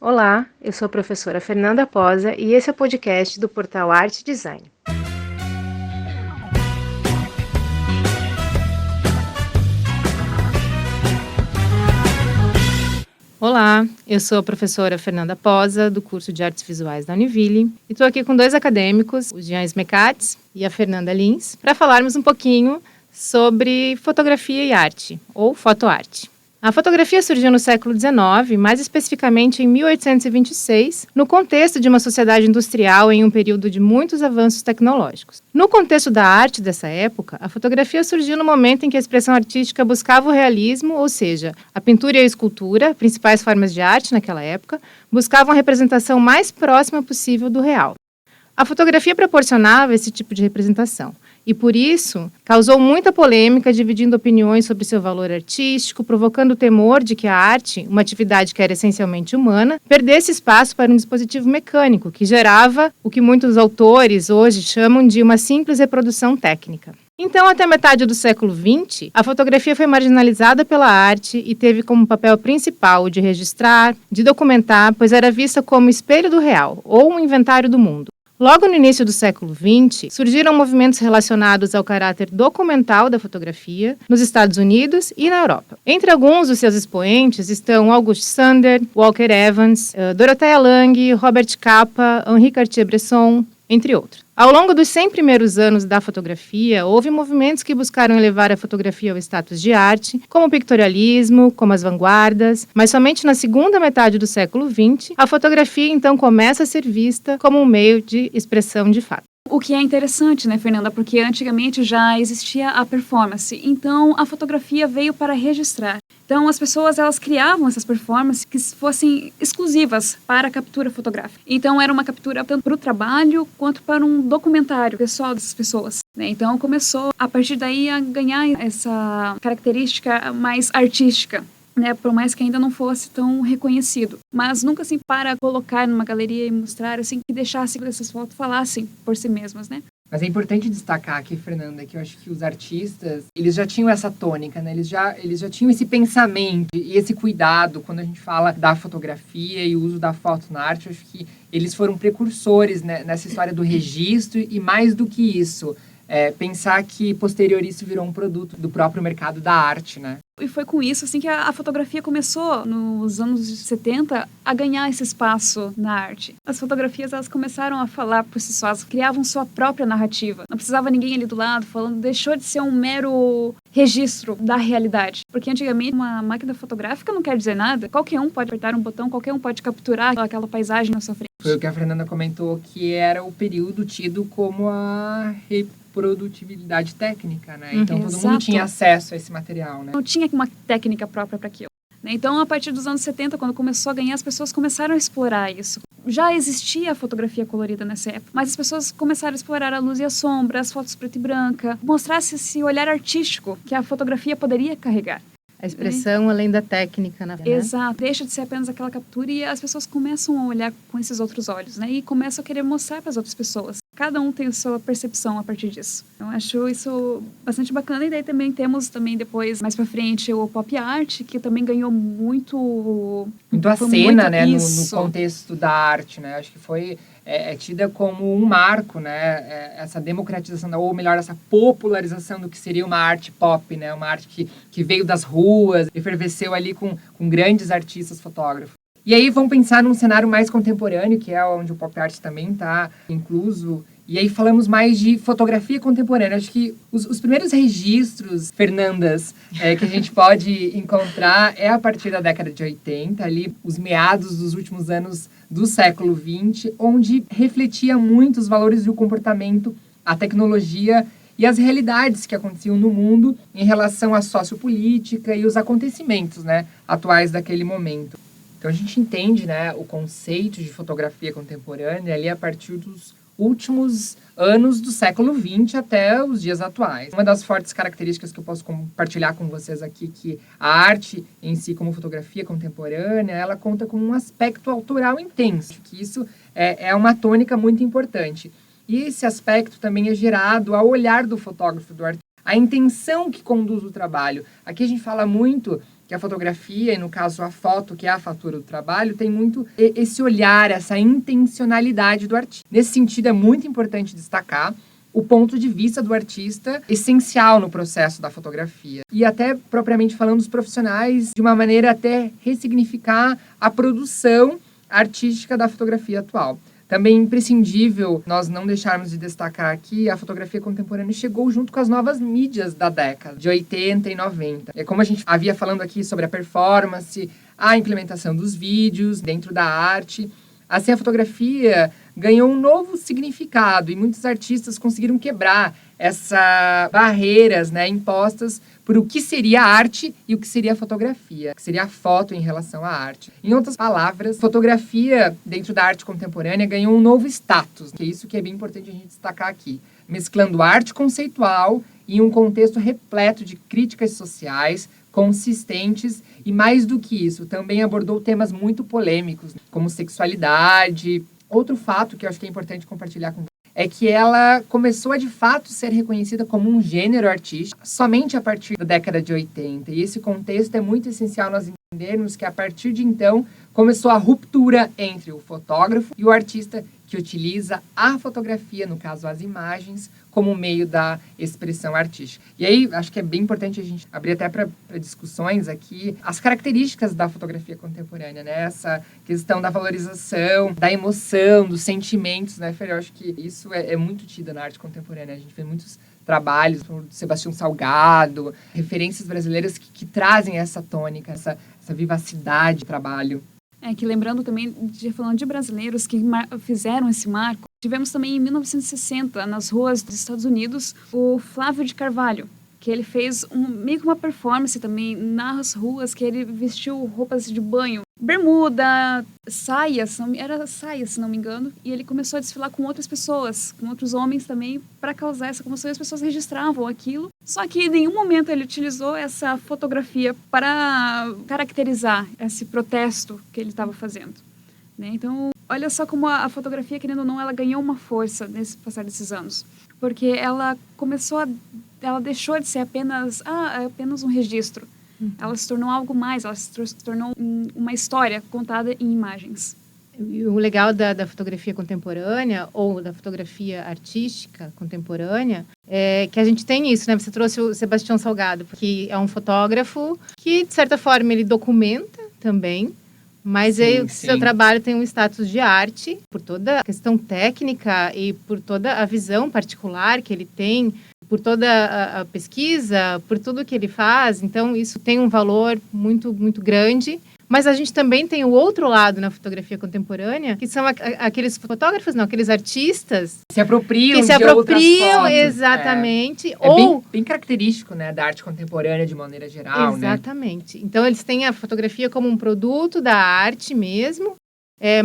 Olá, eu sou a professora Fernanda Posa e esse é o podcast do portal Arte e Design. Olá, eu sou a professora Fernanda Posa, do curso de Artes Visuais da Univille, e estou aqui com dois acadêmicos, o Jean Smekatz e a Fernanda Lins, para falarmos um pouquinho sobre fotografia e arte, ou fotoarte. A fotografia surgiu no século XIX, mais especificamente em 1826, no contexto de uma sociedade industrial em um período de muitos avanços tecnológicos. No contexto da arte dessa época, a fotografia surgiu no momento em que a expressão artística buscava o realismo, ou seja, a pintura e a escultura, principais formas de arte naquela época, buscavam a representação mais próxima possível do real. A fotografia proporcionava esse tipo de representação. E, por isso, causou muita polêmica, dividindo opiniões sobre seu valor artístico, provocando o temor de que a arte, uma atividade que era essencialmente humana, perdesse espaço para um dispositivo mecânico, que gerava o que muitos autores hoje chamam de uma simples reprodução técnica. Então, até metade do século XX, a fotografia foi marginalizada pela arte e teve como papel principal o de registrar, de documentar, pois era vista como espelho do real, ou um inventário do mundo. Logo no início do século XX, surgiram movimentos relacionados ao caráter documental da fotografia nos Estados Unidos e na Europa. Entre alguns dos seus expoentes estão August Sander, Walker Evans, Dorothea Lange, Robert Capa, Henri Cartier-Bresson, entre outros. Ao longo dos 100 primeiros anos da fotografia, houve movimentos que buscaram elevar a fotografia ao status de arte, como o pictorialismo, como as vanguardas, mas somente na segunda metade do século XX, a fotografia então começa a ser vista como um meio de expressão de fato. O que é interessante, né, Fernanda? Porque antigamente já existia a performance, então a fotografia veio para registrar. Então as pessoas elas criavam essas performances que fossem exclusivas para a captura fotográfica. Então era uma captura tanto para o trabalho quanto para um documentário pessoal dessas pessoas, né? Então começou a partir daí a ganhar essa característica mais artística, né, por mais que ainda não fosse tão reconhecido, mas nunca assim para colocar numa galeria e mostrar assim que deixasse que essas fotos falassem por si mesmas, né? Mas é importante destacar aqui, Fernanda, que eu acho que os artistas, eles já tinham essa tônica, né? Eles já tinham esse pensamento e esse cuidado quando a gente fala da fotografia e o uso da foto na arte. Eu acho que eles foram precursores, né, nessa história do registro e mais do que isso, pensar que posterior isso virou um produto do próprio mercado da arte, né? E foi com isso assim que a fotografia começou, nos anos 70, a ganhar esse espaço na arte. As fotografias elas começaram a falar por si sós, criavam sua própria narrativa. Não precisava ninguém ali do lado falando, deixou de ser um mero registro da realidade. Porque antigamente uma máquina fotográfica não quer dizer nada. Qualquer um pode apertar um botão, qualquer um pode capturar aquela paisagem na sua frente. Foi o que a Fernanda comentou, que era o período tido como a reprodutibilidade técnica, né? Então todo mundo tinha acesso a esse material, né? Não tinha uma técnica própria para aquilo. Então, a partir dos anos 70, quando começou a ganhar, as pessoas começaram a explorar isso. Já existia a fotografia colorida nessa época, mas as pessoas começaram a explorar a luz e a sombra, as fotos preto e branca, mostrasse esse olhar artístico que a fotografia poderia carregar. A expressão além da técnica, né? Exato. Deixa de ser apenas aquela captura e as pessoas começam a olhar com esses outros olhos, né? E começam a querer mostrar para as outras pessoas. Cada um tem a sua percepção a partir disso. Eu acho isso bastante bacana. E daí também temos depois, mais pra frente, o pop art, que também ganhou muito a cena, né? No contexto da arte, né? Acho que foi tida como um marco, né? Essa democratização, ou melhor, essa popularização do que seria uma arte pop, né? Uma arte que veio das ruas, efervesceu ali com grandes artistas fotógrafos. E aí vamos pensar num cenário mais contemporâneo, que é onde o pop art também está incluso. E aí falamos mais de fotografia contemporânea. Acho que os primeiros registros, Fernandas, que a gente pode encontrar é a partir da década de 80, ali os meados dos últimos anos do século XX, onde refletia muito os valores do comportamento, a tecnologia e as realidades que aconteciam no mundo em relação à sociopolítica e os acontecimentos, né, atuais daquele momento. Então a gente entende, né, o conceito de fotografia contemporânea ali a partir dos últimos anos do século XX até os dias atuais. Uma das fortes características que eu posso compartilhar com vocês aqui, que a arte em si, como fotografia contemporânea, ela conta com um aspecto autoral intenso, que isso é uma tônica muito importante. E esse aspecto também é gerado ao olhar do fotógrafo, do artista, a intenção que conduz o trabalho. Aqui a gente fala muito que a fotografia, e no caso a foto, que é a fatura do trabalho, tem muito esse olhar, essa intencionalidade do artista. Nesse sentido, é muito importante destacar o ponto de vista do artista, essencial no processo da fotografia. E até, propriamente falando, dos profissionais, de uma maneira até ressignificar a produção artística da fotografia atual. Também imprescindível nós não deixarmos de destacar que a fotografia contemporânea chegou junto com as novas mídias da década de 80 e 90. É como a gente havia falando aqui sobre a performance, a implementação dos vídeos dentro da arte. Assim, a fotografia ganhou um novo significado e muitos artistas conseguiram quebrar essas barreiras, né, impostas por o que seria a arte e o que seria a fotografia, o que seria a foto em relação à arte. Em outras palavras, fotografia dentro da arte contemporânea ganhou um novo status, que é isso que é bem importante a gente destacar aqui, mesclando arte conceitual e um contexto repleto de críticas sociais, consistentes e, mais do que isso, também abordou temas muito polêmicos, como sexualidade. Outro fato que eu acho que é importante compartilhar com é que ela começou a, de fato, ser reconhecida como um gênero artístico somente a partir da década de 80. E esse contexto é muito essencial nós entendermos que, a partir de então, começou a ruptura entre o fotógrafo e o artista que utiliza a fotografia, no caso as imagens, como meio da expressão artística. E aí, acho que é bem importante a gente abrir até para discussões aqui as características da fotografia contemporânea, né? Essa questão da valorização, da emoção, dos sentimentos, né, Fer? Eu acho que isso é muito tido na arte contemporânea. A gente vê muitos trabalhos, como Sebastião Salgado, referências brasileiras que trazem essa tônica, essa vivacidade de trabalho. Que lembrando também, falando de brasileiros que fizeram esse marco, tivemos também em 1960, nas ruas dos Estados Unidos, o Flávio de Carvalho, que ele fez meio que uma performance também nas ruas, que ele vestiu roupas de banho, bermuda, saia, era saia, se não me engano, e ele começou a desfilar com outras pessoas, com outros homens também, para causar essa comoção, e as pessoas registravam aquilo. Só que em nenhum momento ele utilizou essa fotografia para caracterizar esse protesto que ele estava fazendo, né? Então, olha só como a fotografia, querendo ou não, ela ganhou uma força nesse passar desses anos, porque ela ela deixou de ser apenas um registro. Ela se tornou algo mais, ela se tornou uma história contada em imagens. E o legal da fotografia contemporânea, ou da fotografia artística contemporânea, é que a gente tem isso, né? Você trouxe o Sebastião Salgado, que é um fotógrafo que, de certa forma, ele documenta também, mas o seu trabalho tem um status de arte, por toda a questão técnica e por toda a visão particular que ele tem, por toda a pesquisa, por tudo que ele faz. Então, isso tem um valor muito, muito grande. Mas a gente também tem o outro lado na fotografia contemporânea, que são aqueles fotógrafos, não, aqueles artistas se apropriam que se de outras fotos. Exatamente. Bem característico, né, da arte contemporânea de maneira geral. Exatamente. Né? Então, eles têm a fotografia como um produto da arte mesmo,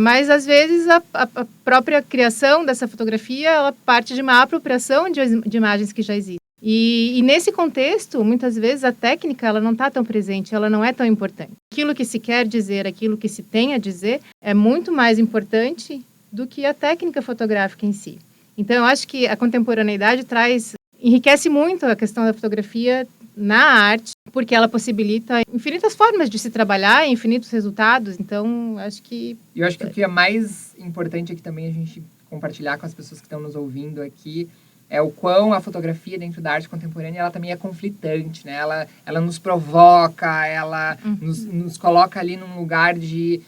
mas às vezes a própria criação dessa fotografia ela parte de uma apropriação de imagens que já existem. E nesse contexto, muitas vezes, a técnica ela não está tão presente, ela não é tão importante. Aquilo que se quer dizer, aquilo que se tem a dizer, é muito mais importante do que a técnica fotográfica em si. Então, eu acho que a contemporaneidade enriquece muito a questão da fotografia na arte, porque ela possibilita infinitas formas de se trabalhar, infinitos resultados. Então, acho que... Eu acho que o que é mais importante aqui também a gente compartilhar com as pessoas que estão nos ouvindo aqui é o quão a fotografia dentro da arte contemporânea ela também é conflitante, né? Ela nos provoca, ela nos coloca ali num lugar de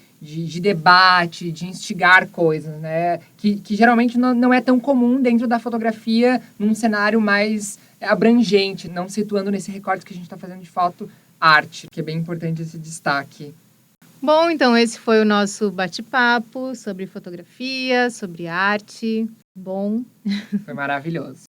debate, de instigar coisas, né? Que geralmente não é tão comum dentro da fotografia num cenário mais abrangente, não situando nesse recorte que a gente está fazendo de foto-arte, que é bem importante esse destaque. Bom, então esse foi o nosso bate-papo sobre fotografia, sobre arte. Bom. Foi maravilhoso.